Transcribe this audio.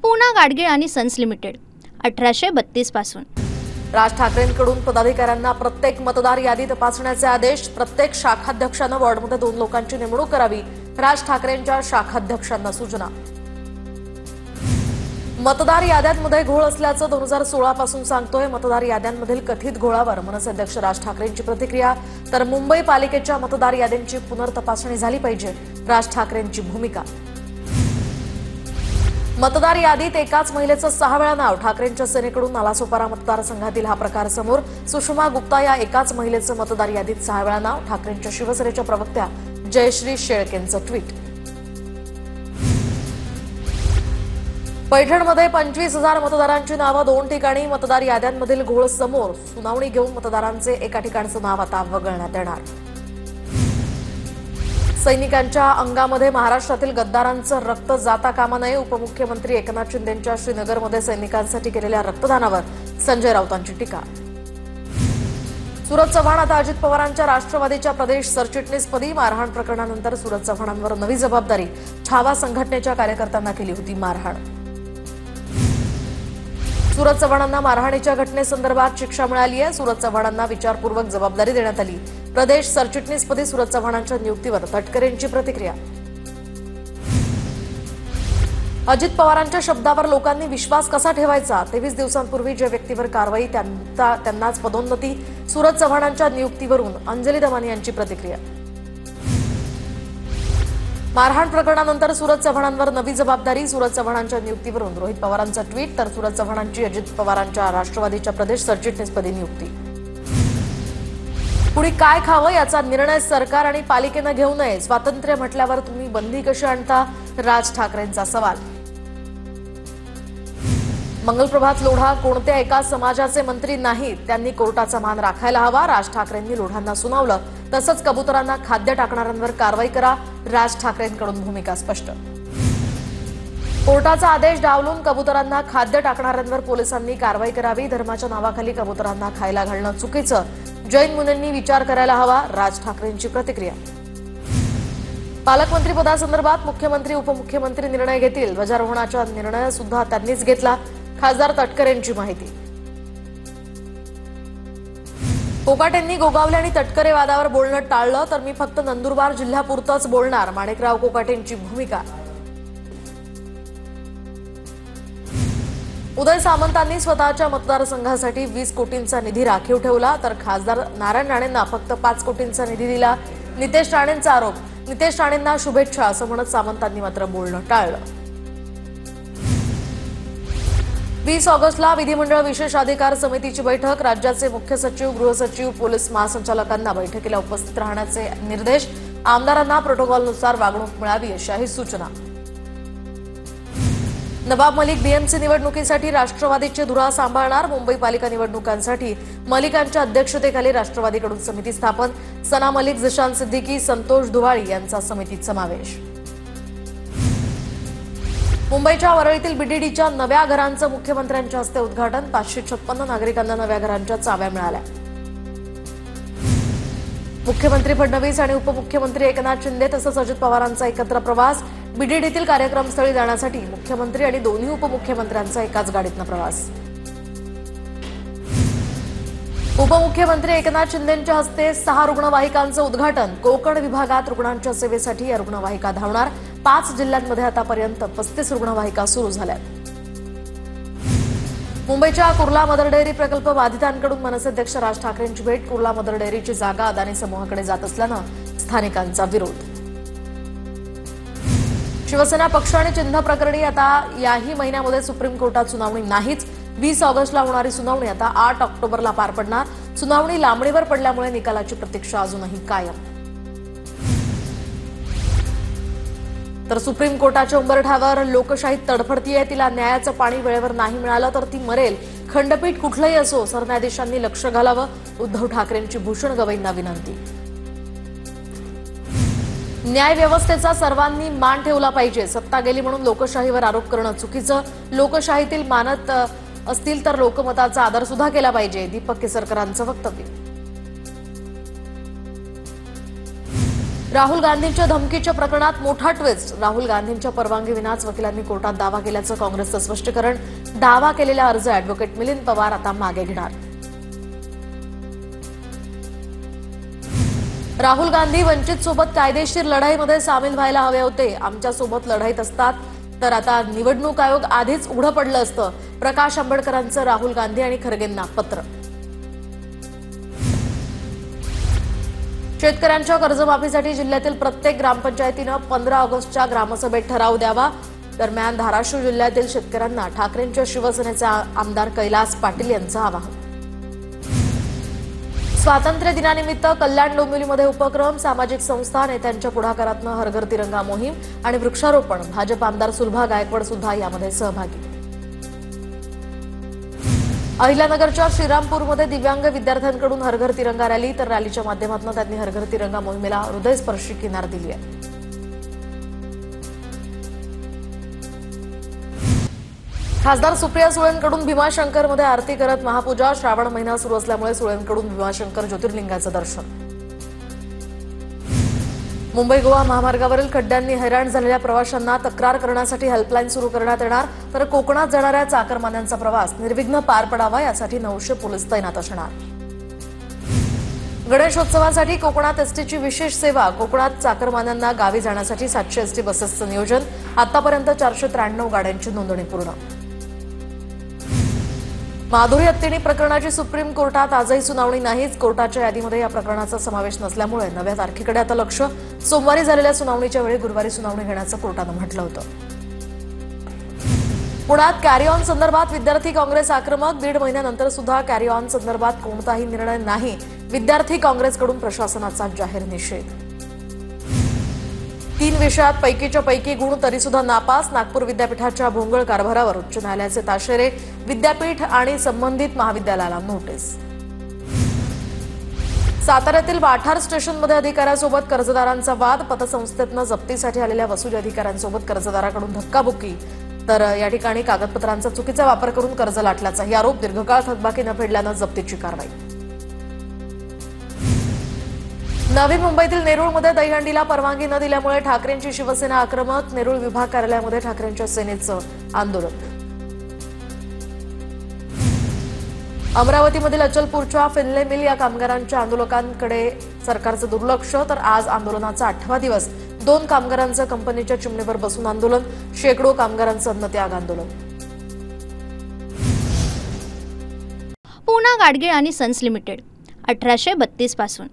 पूना गाडगीळ आणि sons limited 1832 पासून। राज ठाकरेंकडून पदाधिकाऱ्यांना प्रत्येक मतदार यादी तपासण्याचे आदेश। प्रत्येक शाखाध्यक्षांना वॉर्डमध्ये 2 लोकांची नेमणूक करावी। राज ठाकरेंच्या शाखाध्यक्षांना सूचना। मतदार याद्यांमध्ये घोळ असल्याचं 2016 पासून सांगतोय। मतदार याद्यांमधील कथित घोळावर मनसे अध्यक्ष राज ठाकरेंची प्रतिक्रिया। तर मुंबई पालिकेच्या मतदार याद्यांची पुनर्तपासणी झाली पाहिजे, राज ठाकरेंची भूमिका। मतदार यादीत एकाच महिलेचं 6 वेळा नाव। ठाकरेंच्या सेनेकडून नालासोपारा मतदारसंघातील हा प्रकार समोर। सुषमा गुप्ता या एकाच महिलेचं मतदार यादीत 6 वेळा नाव। ठाकरेंच्या शिवसेनेच्या प्रवक्त्या जयश्री शेळकेंचं ट्विट। पैठणमध्ये 25,000 मतदारांची नावं 2 ठिकाणी। मतदार याद्यांमधील घोळ समोर। सुनावणी घेऊन मतदारांचे एका ठिकाणचं नाव आता वगळण्यात येणार। सैनिकांच्या अंगामध्ये महाराष्ट्रातील गद्दारांचं रक्त जाता कामा नये। उपमुख्यमंत्री एकनाथ शिंदेंच्या श्रीनगरमध्ये सैनिकांसाठी केलेल्या रक्तदानावर संजय राऊतांची टीका। सूरज चव्हाण आता अजित पवारांच्या राष्ट्रवादीच्या प्रदेश सरचिटणीसपदी। मारहाण प्रकरणानंतर सूरज चव्हाणांवर नवी जबाबदारी। छावा संघटनेच्या कार्यकर्त्यांना केली होती मारहाण। सूरज चव्हाणांना मारहाणीच्या घटनेसंदर्भात शिक्षा मिळाली आहे। सूरज चव्हाणांना विचारपूर्वक जबाबदारी देण्यात आली। प्रदेश सरचिटणीसपदी सूरज चव्हाणांच्या नियुक्तीवर तटकरेंची प्रतिक्रिया। अजित पवारांच्या शब्दावर लोकांनी विश्वास कसा ठेवायचा? 23 दिवसांपूर्वी ज्या व्यक्तीवर कारवाई त्यांनाच पदोन्नती। सूरज चव्हाणांच्या नियुक्तीवरून अंजली दमानी यांची प्रतिक्रिया। मारहाण प्रकरणानंतर सूरज चव्हाणांवर नवी जबाबदारी। सूरज चव्हाणांच्या नियुक्तीवरून रोहित पवारांचं ट्विट। तर सूरज चव्हाणांची अजित पवारांच्या राष्ट्रवादीच्या प्रदेश सरचिटणीसपदी नियुक्ती। कुणी काय खावं याचा निर्णय सरकार आणि पालिकेनं घेऊ नये। स्वातंत्र्य म्हटल्यावर तुम्ही बंदी कशी आणता? राज ठाकरेंचा सवाल। मंगलप्रभात लोढा कोणत्या एका समाजाचे मंत्री नाहीत, त्यांनी कोर्टाचा मान राखायला हवा। राज ठाकरेंनी लोढांना सुनावलं। तसंच कबुतरांना खाद्य टाकणाऱ्यांवर कारवाई करा। राज ठाकरेंकडून भूमिका स्पष्ट। कोर्टाचा आदेश डावलून कबुतरांना खाद्य टाकणाऱ्यांवर पोलिसांनी कारवाई करावी। धर्माच्या नावाखाली कबुतरांना खायला घालणं चुकीचं। जैन मुनींनी विचार करायला हवा। राज ठाकरेंची प्रतिक्रिया। पालकमंत्रीपदासंदर्भात मुख्यमंत्री उपमुख्यमंत्री निर्णय घेतील। ध्वजारोहणाचा निर्णय सुद्धा त्यांनीच घेतला। खासदार तटकरेंची माहिती। कोकाटेंनी गोगावले आणि तटकरे वादावर बोलणं टाळलं, तर मी फक्त नंदुरबार जिल्ह्यापुरतंच बोलणार, माणिकराव कोकाटेंची भूमिका। उदय सामंतांनी स्वतःच्या मतदारसंघासाठी 20 कोटींचा निधी राखीव ठेवला, तर खासदार नारायण राणेंना फक्त 5 कोटींचा निधी दिला। नितेश राणेंचा आरोप। नितेश राणेंना शुभेच्छा असं म्हणत सामंतांनी मात्र बोलणं टाळलं। 20 ऑगस्टला विधिमंडळ विशेष अधिकार समितीची बैठक। राज्याचे मुख्य सचिव, गृहसचिव, पोलीस महासंचालकांना बैठकीला उपस्थित राहण्याचे निर्देश। आमदारांना प्रोटोकॉलनुसार वागणूक मिळावी अशाही सूचना। नवाब मलिक बीएमसी निवडणुकीसाठी राष्ट्रवादीचे धुरा सांभाळणार। मुंबई पालिका निवडणुकांसाठी मलिकांच्या अध्यक्षतेखाली राष्ट्रवादीकडून समिती स्थापन। सना मलिक, जिशान सिद्दीकी, संतोष दुवाळी यांचा समितीत समावेश। मुंबईच्या वरळीतील बीडीडीच्या नव्या घरांचं मुख्यमंत्र्यांच्या हस्ते उद्घाटन। 556 नागरिकांना नव्या घरांच्या चाव्या मिळाल्या। मुख्यमंत्री फडणवीस आणि उपमुख्यमंत्री एकनाथ शिंदे तसंच अजित पवारांचा एकत्र प्रवास। बीडीडीतील कार्यक्रमस्थळी जाण्यासाठी मुख्यमंत्री आणि दोन्ही उपमुख्यमंत्र्यांचा एकाच गाडीतनं प्रवास। उपमुख्यमंत्री एकनाथ शिंदेंच्या हस्ते 6 रुग्णवाहिकांचं उद्घाटन। कोकण विभागात रुग्णांच्या सेवेसाठी या रुग्णवाहिका धावणार। 5 जिल्ह्यांमध्ये आतापर्यंत 35 रुग्णवाहिका सुरू झाल्या। मुंबईच्या कुर्ला मदर डेअरी प्रकल्प बाधितांकडून मनसे अध्यक्ष राज ठाकरेंची भेट। कुर्ला मदर डेअरीची जागा अदानी समूहाकडे जात असल्यानं स्थानिकांचा विरोध। शिवसेना पक्ष आणि चिन्ह प्रकरणी आता याही महिन्यामध्ये सुप्रीम कोर्टात सुनावणी नाहीच। 20 ऑगस्टला होणारी सुनावणी आता 8 ऑक्टोबरला पार पडणार। सुनावणी लांबणीवर पडल्यामुळे निकालाची प्रतीक्षा अजूनही कायम। तर सुप्रीम कोर्टाच्या उंबरठ्यावर लोकशाही तडफडतीये। तिला न्यायाचं पाणी वेळेवर नाही मिळालं तर ती मरेल। खंडपीठ कुठलंही असो, सरन्यायाधीशांनी लक्ष घालावं। उद्धव ठाकरेंची भूषण गवईंना विनंती। न्याय व्यवस्थेचा सर्वांनी मान ठेवला पाहिजे। सत्ता गेली म्हणून लोकशाहीवर आरोप करणं चुकीचं। लोकशाहीतील मानत असतील तर लोकमताचा आदर सुद्धा केला पाहिजे। दीपक केसरकरांचं वक्तव्य। राहुल गांधींच्या धमकीच्या प्रकरणात मोठा ट्विस्ट. राहुल गांधींच्या परवानगीविनाच वकिलांनी कोर्टात दावा केल्याचं काँग्रेसचं स्पष्टीकरण. दावा केलेला अर्ज अॅडव्होकेट मिलिंद पवार आता मागे घेणार. राहुल गांधी वंचित सोबत कायदेशीर लढाईमध्ये सामील व्हायला हवे होते. आमच्यासोबत लढाईत असतात तर आता निवडणूक आयोग आधीच उघडं पडलं असतं. प्रकाश आंबेडकरांचं राहुल गांधी आणि खरगेंना पत्र. शेतकऱ्यांच्या कर्जमाफीसाठी जिल्ह्यातील प्रत्येक ग्रामपंचायतीनं 15 ऑगस्टच्या ग्रामसभेत ठराव द्यावा. दरम्यान धाराशिव जिल्ह्यातील शेतकऱ्यांना ठाकरेंच्या शिवसेनेचे आमदार कैलास पाटील यांचं आवाहन. स्वातंत्र्य दिनानिमित्त कल्याण डोंबिवलीमध्ये उपक्रम. सामाजिक संस्था नेत्यांच्या पुढाकारातनं हर घर तिरंगा मोहीम आणि वृक्षारोपण. भाजप आमदार सुलभा गायकवाड सुद्धा यामध्ये सहभागी. अहिल्यानगरच्या श्रीरामपूरमध्ये दिव्यांग विद्यार्थ्यांकडून हर घर तिरंगा रॅली. तर रॅलीच्या माध्यमातून त्यांनी हर घर तिरंगा मोहिमेला हृदयस्पर्शी किनार दिली आहे. खासदार सुप्रिया सुळेंकडून भीमाशंकरमध्ये आरती करत महापूजा. श्रावण महिना सुरू असल्यामुळे सुळेंकडून भीमाशंकर ज्योतिर्लिंगाचं दर्शन. मुंबई गोवा महामार्गावरील खड्ड्यांनी हैराण झालेल्या प्रवाशांना तक्रार करण्यासाठी हेल्पलाईन सुरू करण्यात येणार. तर कोकणात जाणाऱ्या चाकरमान्यांचा प्रवास निर्विघ्न पार पडावा यासाठी 900 पोलीस तैनात असणार. गणेशोत्सवासाठी कोकणात एसटीची विशेष सेवा. कोकणात चाकरमान्यांना गावी जाण्यासाठी 700 एसटी बसेसचं नियोजन. आतापर्यंत 493 गाड्यांची नोंदणी पूर्ण. माधुरी हत्तीणी प्रकरणाची सुप्रीम कोर्टात आजही सुनावणी नाहीच. कोर्टाच्या यादीमध्ये या प्रकरणाचा समावेश नसल्यामुळे नव्या तारखेकडे आता लक्ष. सोमवारी झालेल्या सुनावणीच्या वेळी गुरुवारी सुनावणी घेण्याचं कोर्टानं म्हटलं होतं. पुण्यात कॅरी ऑन संदर्भात विद्यार्थी काँग्रेस आक्रमक. 1.5 महिन्यानंतर सुद्धा कॅरी ऑन संदर्भात कोणताही निर्णय नाही. विद्यार्थी काँग्रेसकडून प्रशासनाचा जाहीर निषेध. 3 विषयात पैकीच्या पैकी गुण तरीसुद्धा नापास. नागपूर विद्यापीठाच्या भोंगळ कारभारावर उच्च न्यायालयाचे ताशेरे. विद्यापीठ आणि संबंधित महाविद्यालयाला नोटीस. साताऱ्यातील वाठार स्टेशनमध्ये अधिकाऱ्यासोबत कर्जदारांचा वाद. पतसंस्थेतनं जप्तीसाठी आलेल्या वसुली अधिकाऱ्यांसोबत कर्जदाराकडून धक्काबुक्की. तर या ठिकाणी कागदपत्रांचा चुकीचा वापर करून कर्ज लाटल्याचाही आरोप. दीर्घकाळ थकबाकी न फेडल्यानं जप्तीची कारवाई. नवी मुंबईतील नेरूळमध्ये दहीहंडीला परवानगी न दिल्यामुळे ठाकरेंची शिवसेना आक्रमक. नेरूळ विभाग कार्यालयामध्ये ठाकरेंच्या सेनेचं आंदोलन. अमरावतीमधील अचलपूरच्या फिनले मिल या कामगारांच्या आंदोलकांकडे सरकारचं दुर्लक्ष. तर आज आंदोलनाचा 8वा दिवस. 2 कामगारांचं कंपनीच्या चिमणीवर बसून आंदोलन. शेकडो कामगारांचं अन्नत्याग आंदोलन. पूना गाडगीळ आणि सन्स लिमिटेड 1832 पासून